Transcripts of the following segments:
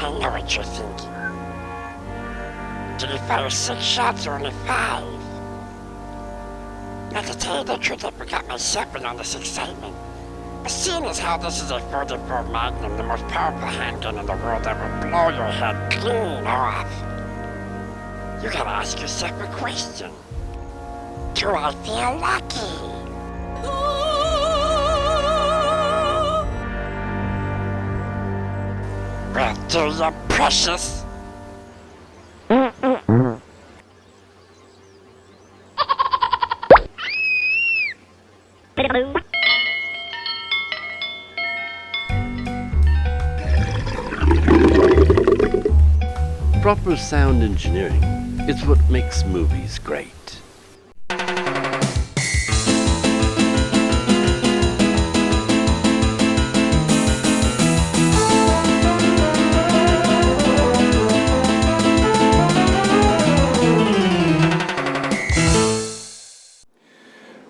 I know what you're thinking. Did he fire 6 shots or only 5? Now, to tell you the truth, I forgot myself in all this excitement. But seeing as how this is a 44 Magnum, the most powerful handgun in the world that will blow your head clean off, you gotta ask yourself a question. Do I feel lucky? Well, do you, precious? Proper sound engineering is what makes movies great.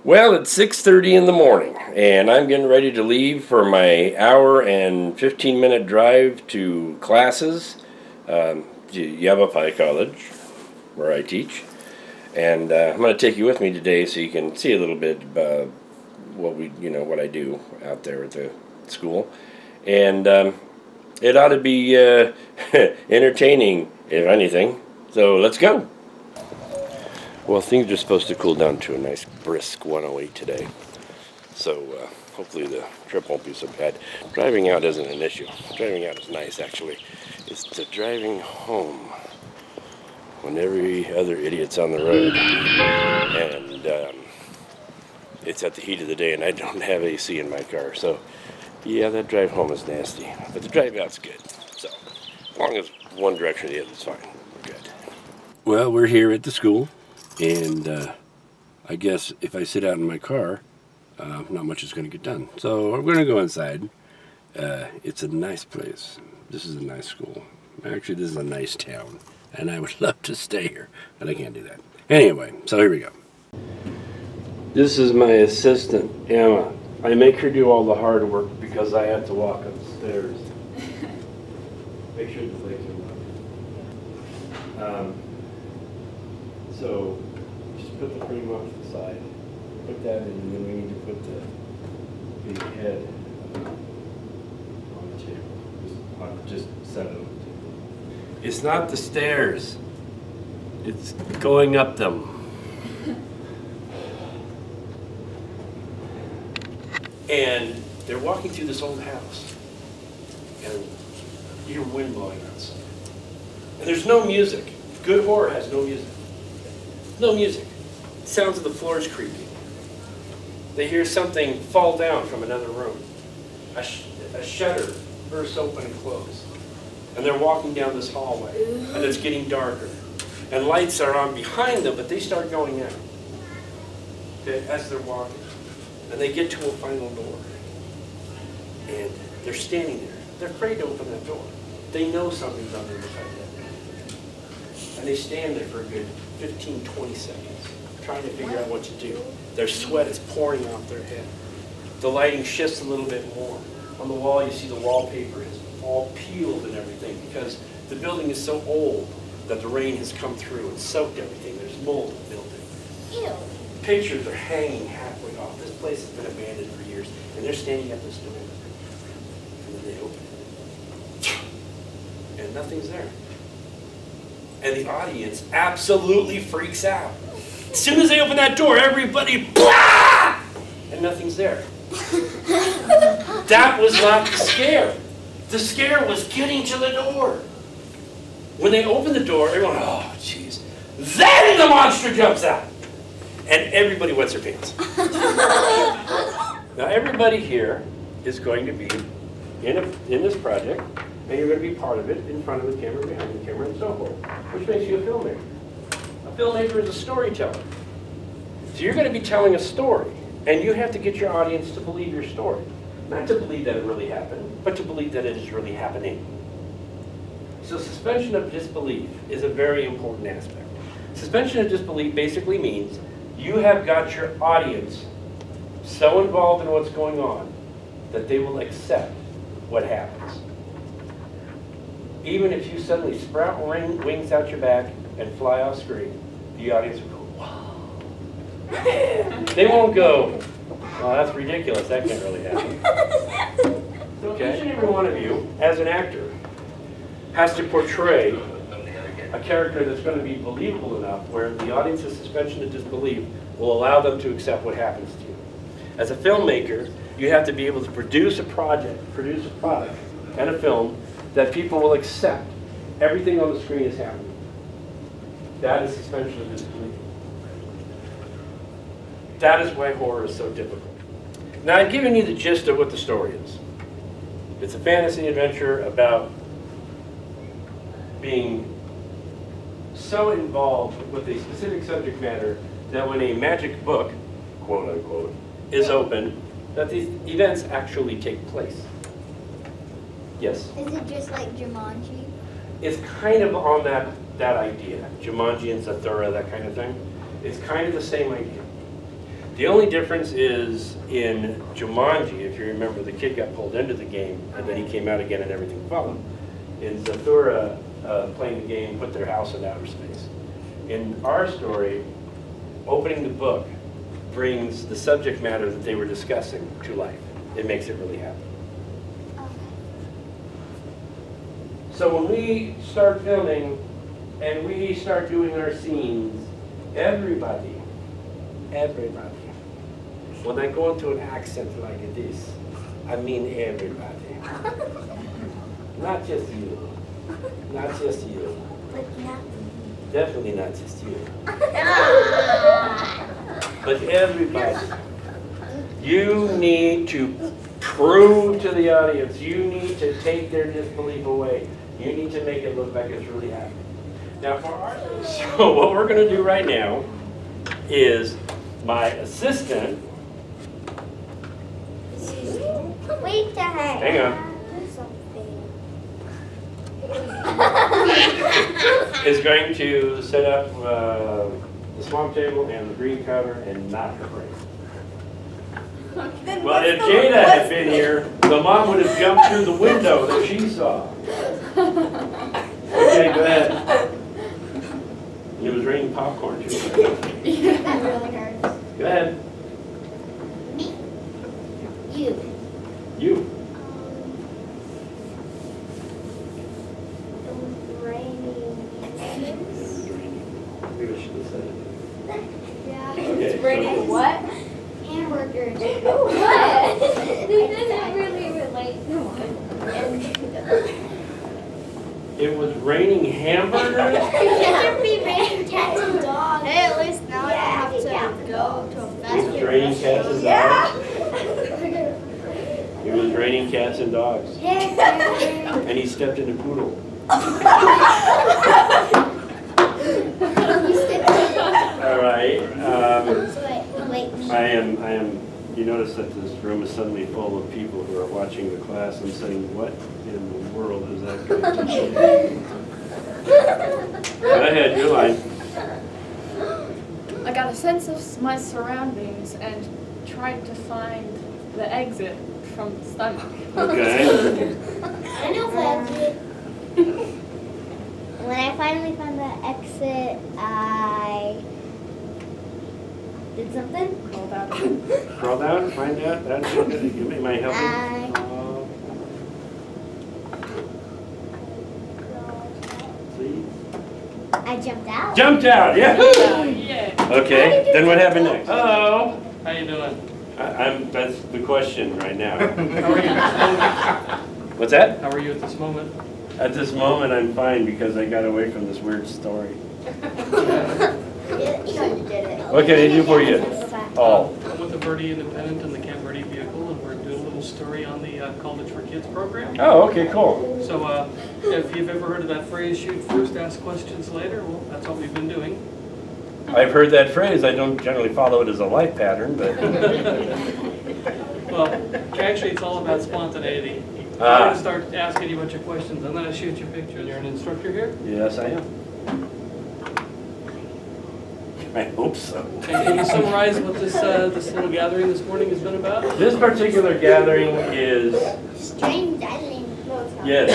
Well, it's 6:30 in the morning, and I'm getting ready to leave for my hour and 15-minute drive to classes. Yavapai College, where I teach, and I'm going to take you with me today so you can see a little bit about what I do out there at the school, and it ought to be entertaining, if anything. So let's go. Well, things are supposed to cool down to a nice brisk 108 today, so hopefully the trip won't be so bad. Driving out isn't an issue. Driving out is nice, actually. It's the driving home when every other idiot's on the road, and it's at the heat of the day, and I don't have AC in my car, so yeah, that drive home is nasty, but the drive out's good. So as long as one direction or the other is fine, we're good. Well, we're here at the school, and I guess if I sit out in my car, not much is going to get done. So I'm going to go inside. It's a nice place. This is a nice school. Actually, this is a nice town, and I would love to stay here, but I can't do that. Anyway, so here we go. This is my assistant, Emma. I make her do all the hard work because I have to walk upstairs. Make sure the legs are up. So just put the frame off to the side. Put that in, and then we need to put the big head on the table. Just set it on the table. It's not the stairs. It's going up them. And they're walking through this old house, and you hear wind blowing outside. And there's no music. Good horror has no music. No music. Sounds of the floors creaking. They hear something fall down from another room. A shutter bursts open and close. And they're walking down this hallway, and it's getting darker. And lights are on behind them, but they start going out as they're walking. And they get to a final door. And they're standing there. They're afraid to open that door. They know something's on the other side of that door. And they stand there for a good 15, 20 seconds, trying to figure out what to do. Their sweat is pouring off their head. The lighting shifts a little bit more. On the wall, you see the wallpaper is all peeled and everything because the building is so old that the rain has come through and soaked everything. There's mold in the building. Ew. Pictures are hanging halfway off. This place has been abandoned for years, and they're standing at this door. And then they open it. And nothing's there. And the audience absolutely freaks out. As soon as they open that door, everybody, blah! And nothing's there. That was not the scare. The scare was getting to the door. When they open the door, everyone, oh, jeez. Then the monster jumps out. And everybody wets their pants. Now, everybody here is going to be in this project, and you're going to be part of it in front of the camera, behind the camera, and so forth, which makes you a filmmaker. A filmmaker is a storyteller. So you're going to be telling a story, and you have to get your audience to believe your story. Not to believe that it really happened, but to believe that it is really happening. So suspension of disbelief is a very important aspect. Suspension of disbelief basically means you have got your audience so involved in what's going on that they will accept what happens. even if you suddenly sprout wings out your back and fly off screen, the audience will go, wow. They won't go, well, that's ridiculous, that can't really happen. So each and every one of you, as an actor, has to portray a character that's going to be believable enough where the audience's suspension of disbelief will allow them to accept what happens to you. As a filmmaker, you have to be able to produce a product, and a film that people will accept. Everything on the screen is happening. That is suspension of disbelief. That is why horror is so difficult. Now, I've given you the gist of what the story is. It's a fantasy adventure about being so involved with a specific subject matter that when a magic book, quote unquote, is open, that these events actually take place. Yes? Is it just like Jumanji? It's kind of on that idea. Jumanji and Zathura, that kind of thing. It's kind of the same idea. The only difference is in Jumanji, if you remember, the kid got pulled into the game and then he came out again and everything followed. In Zathura, playing the game put their house in outer space. In our story, opening the book brings the subject matter that they were discussing to life. It makes it really happen. So when we start filming and we start doing our scenes, everybody, when I go into an accent like this, I mean everybody. Not just you. Not just you. But not. Definitely not just you. But everybody. You need to prove to the audience, you need to take their disbelief away. You need to make it look like it's really happening. Now for our, so what we're going to do right now is my assistant, Wait a hang on, is going to set up the swamp table and the green counter and knock her brain. Well, if Jada had been here, the mom would have jumped through the window that she saw. Okay, go ahead. It was raining popcorn too. That really hurts. Go ahead. Me. You. You. Raining. Maybe I should have said it. Yeah. Okay, Raining so- what? Hamburgers. What? This doesn't really relate. It was raining hamburgers? It should be raining cats and dogs. Hey, at least now I don't have to go to a fast It was raining cats and dogs? It was raining cats and dogs. Yeah. And he stepped in a poodle. All right. Wait. I am, you notice that this room is suddenly full of people who are watching the class and saying, what in the world is that going to do? Go ahead, your line. I got a sense of my surroundings and tried to find the exit from the stomach. Okay. I know the exit. When I finally found the exit, I did something. Called out. Crawl down, find out, that's it. You may help me. Please. I jumped out. Jumped out, yeah. Yeah. Okay, then what happened next? Hello. How you doing? That's the question right now. How are you at this moment? What's that? How are you at this moment? At this moment, I'm fine because I got away from this weird story. You did it. What can I do for you? Oh, I'm with the Verde Independent and the Camp Verde vehicle, and we're doing a little story on the College for Kids program. oh, okay, cool. So if you've ever heard of that phrase, shoot first, ask questions later, well, that's what we've been doing. I've heard that phrase. I don't generally follow it as a life pattern, but Well, actually, it's all about spontaneity. I'm Ah. going to start asking you a bunch of questions, and then I shoot you pictures. You're an instructor here? yes, I am. I hope so. And can you summarize what this little gathering this morning has been about? This particular gathering is, Strange island. yes,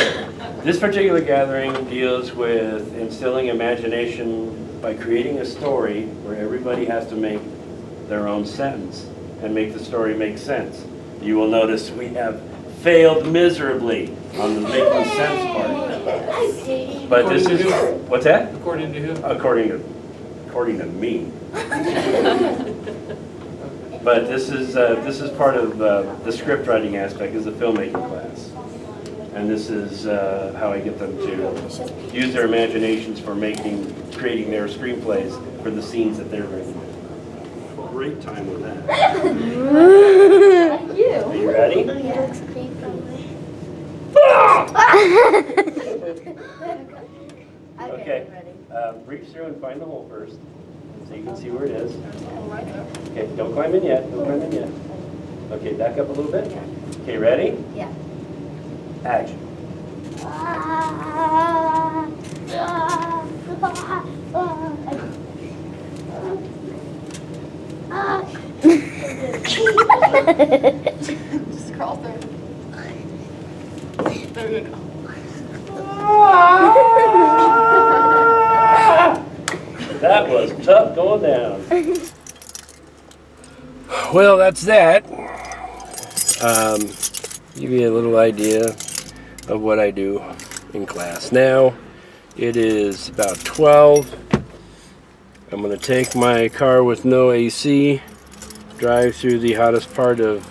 This particular gathering deals with instilling imagination by creating a story where everybody has to make their own sentence and make the story make sense. You will notice we have failed miserably on the making sense part. But this is, what's that? According to who? According to me. But this is part of the script writing aspect is the filmmaking class. And this is how I get them to use their imaginations for creating their screenplays for the scenes that they're going to do. Great time with that. Thank you. Are you ready? Okay. Reach through and find the hole first, so you can see where it is. Okay, don't climb in yet. Don't climb in yet. Okay, back up a little bit. Okay, ready? Yeah. Action. Just crawl through. There you go. That was tough going down. Well, that's that. Give you a little idea of what I do in class. Now, it is about 12. I'm going to take my car with no AC, drive through the hottest part of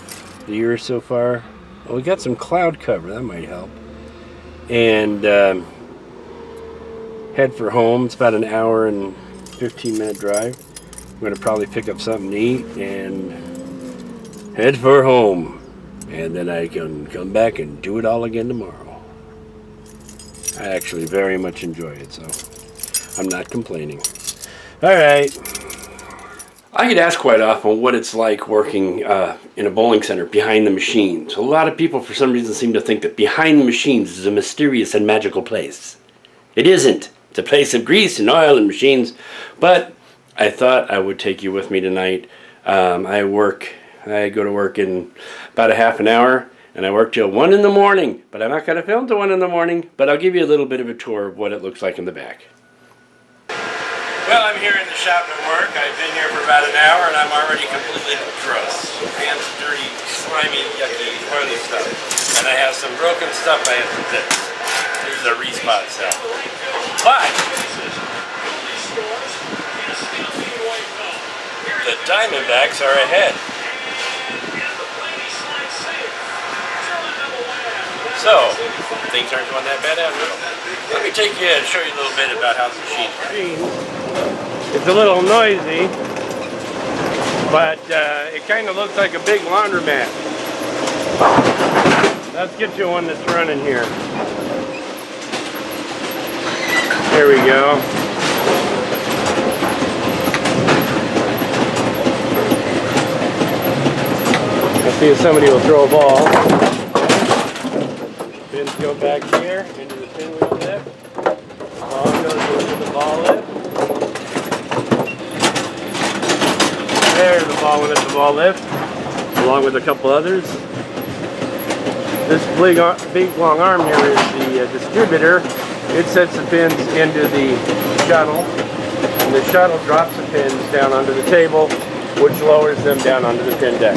the year so far. Well, we got some cloud cover, that might help. And head for home. It's about an hour and 15-minute drive. I'm going to probably pick up something to eat and head for home. And then I can come back and do it all again tomorrow. I actually very much enjoy it, so I'm not complaining. All right. I get asked quite often what it's like working in a bowling center behind the machines. A lot of people, for some reason, seem to think that behind the machines is a mysterious and magical place. It isn't. It's a place of grease and oil and machines. But I thought I would take you with me tonight. I go to work in about a half an hour, and I work till 1 in the morning. But I'm not going to film till 1 in the morning, but I'll give you a little bit of a tour of what it looks like in the back. Well, I'm here in the shop at work. I've been here for about an hour, and I'm already completely gross. Hands dirty, slimy, yucky, oily stuff. And I have some broken stuff I have to fix. This is a respot cell. But the Diamondbacks are ahead. So, things aren't going that bad after all. Let me take you and show you a little bit about how the machine works. It's a little noisy, but it kind of looks like a big laundromat. Let's get you one that's running here. There we go. Let's see if somebody will throw a ball. Pins go back here into the pinwheel lift. Ball goes into the ball lift. There's the ball went into the ball lift, along with a couple others. This big long arm here is the distributor. It sets the pins into the shuttle, and the shuttle drops the pins down onto the table, which lowers them down onto the pin deck.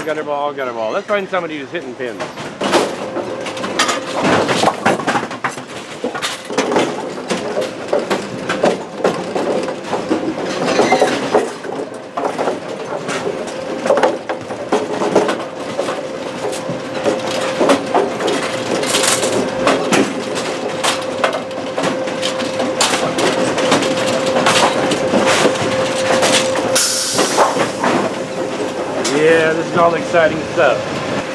Got a ball. Let's find somebody who's hitting pins. Yeah, this is all exciting stuff.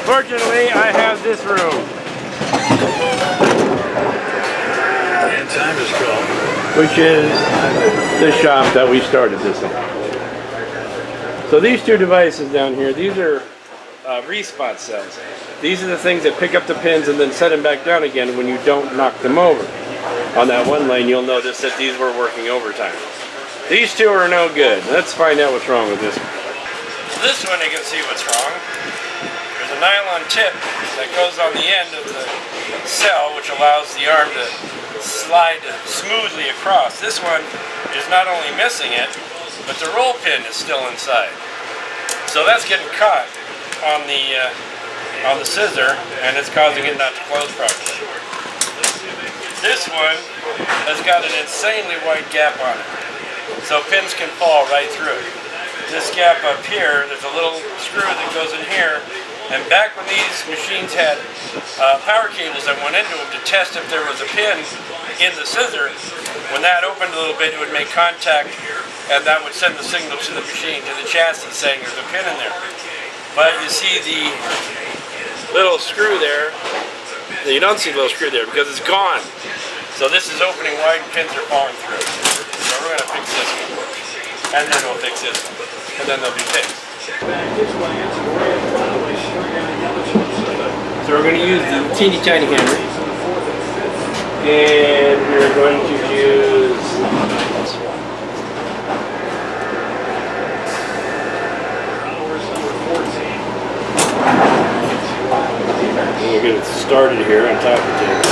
Fortunately, I have this room. And time has come. Which is the shop that we started this in. So these two devices down here, these are respot cells. These are the things that pick up the pins and then set them back down again when you don't knock them over. On that one lane, you'll notice that these were working overtime. These two are no good. Let's find out what's wrong with this one. This one, you can see what's wrong. there's a nylon tip that goes on the end of the cell, which allows the arm to slide smoothly across. This one is not only missing it, but the roll pin is still inside. So that's getting caught on the scissor, and it's causing it not to close properly. This one has got an insanely wide gap on it, so pins can fall right through it. This gap up here, there's a little screw that goes in here, and back when these machines had power cables that went into them to test if there was a pin in the scissor, when that opened a little bit, it would make contact, and that would send the signal to the machine, to the chassis, saying there's a pin in there. But you see the little screw there, you don't see the little screw there because it's gone. So this is opening wide and pins are falling through. So we're going to fix this one. And then we'll fix this one. And then they'll be fixed. So we're going to use the teeny tiny hammer. And we're going to use we'll get it started here on top of the table.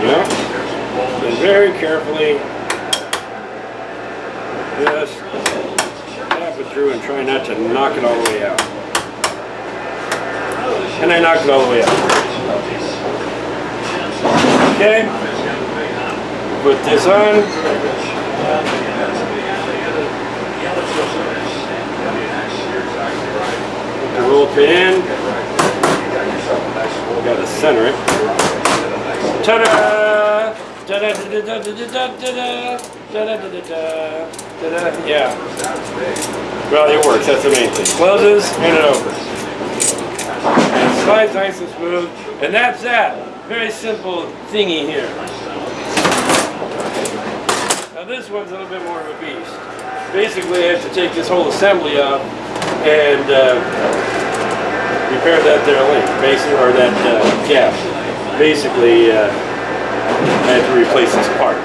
Yeah. And very carefully just tap it through and try not to knock it all the way out. And I knocked it all the way out. Okay. Put this on. Put the roll pin in. Got to center it. Ta-da! Da-da-da-da-da-da-da-da-da! Da-da-da-da-da-da-da! Yeah. Well, it works. That's the main thing. Closes and it opens. And it slides nice and smooth. And that's that. Very simple thingy here. Now this one's a little bit more of a beast. Basically, I have to take this whole assembly off and repair that there link, basically, or that gap. Basically, I had to replace this part.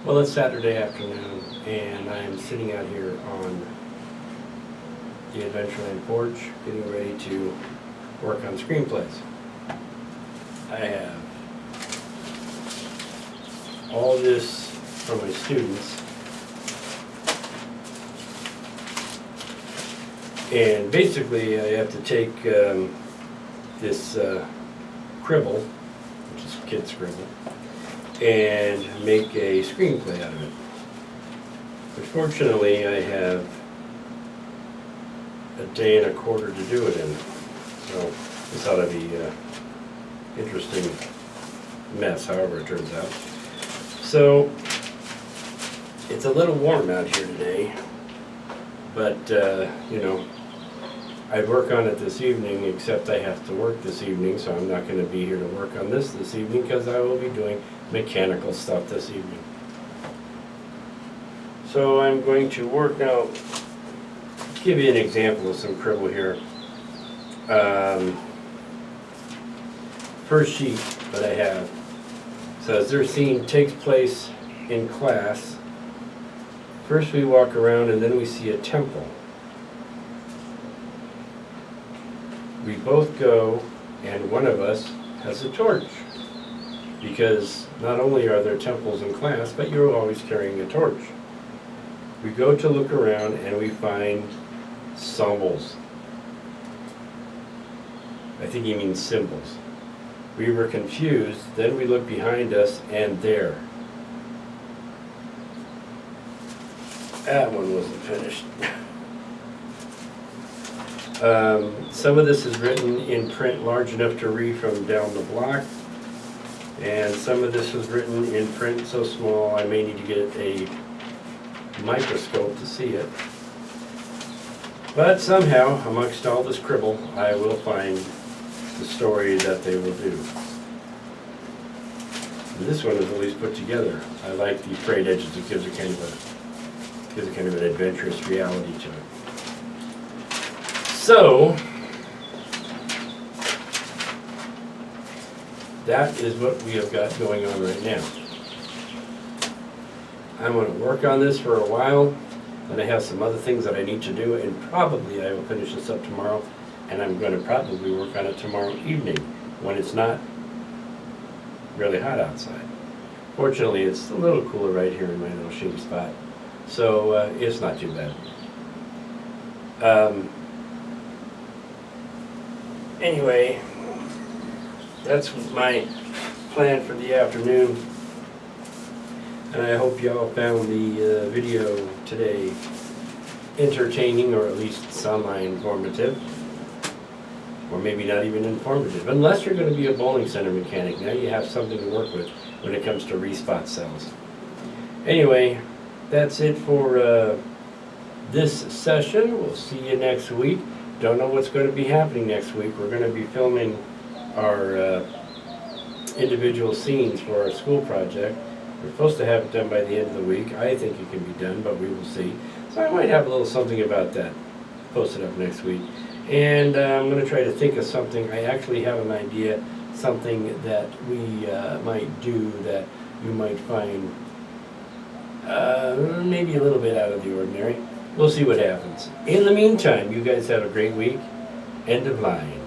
Well, it's Saturday afternoon, and I'm sitting out here on the Adventureland porch, getting ready to work on screenplays. I have all this from my students, and basically I have to take this Cribble, which is kid scribble, and make a screenplay out of it. But fortunately, I have a day and a quarter to do it in. So this ought to be an interesting mess, however it turns out. So it's a little warm out here today, but you know, I'd work on it this evening, except I have to work this evening, so I'm not going to be here to work on this evening because I will be doing mechanical stuff this evening. So I'm going to work out, give you an example of some Cribble here. First sheet that I have says their scene takes place in class First we walk around and then we see a temple. We both go and one of us has a torch. Because not only are there temples in class, but you're always carrying a torch. We go to look around and we find symbols. I think he means symbols. We were confused, then we look behind us and there. That one wasn't finished. Some of this is written in print large enough to read from down the block. And some of this was written in print so small I may need to get a microscope to see it. But somehow, amongst all this cribble, I will find the story that they will do. And this one is at least put together. I like the frayed edges. It gives it kind of an adventurous reality to it. So, that is what we have got going on right now. I'm going to work on this for a while, and I have some other things that I need to do, and probably I will finish this up tomorrow, and I'm going to probably work on it tomorrow evening when it's not really hot outside. Fortunately, it's a little cooler right here in my little shady spot, so it's not too bad. Anyway, that's my plan for the afternoon, and I hope y'all found the video today entertaining, or at least semi-informative, or maybe not even informative. Unless you're going to be a bowling center mechanic, now you have something to work with when it comes to respot cells. Anyway, that's it for this session. We'll see you next week. Don't know what's going to be happening next week. We're going to be filming our individual scenes for our school project. We're supposed to have it done by the end of the week. I think it can be done, but we will see. So I might have a little something about that posted up next week. And I'm going to try to think of something. I actually have an idea, something that we might do that you might find maybe a little bit out of the ordinary. We'll see what happens. In the meantime, you guys have a great week. End of line.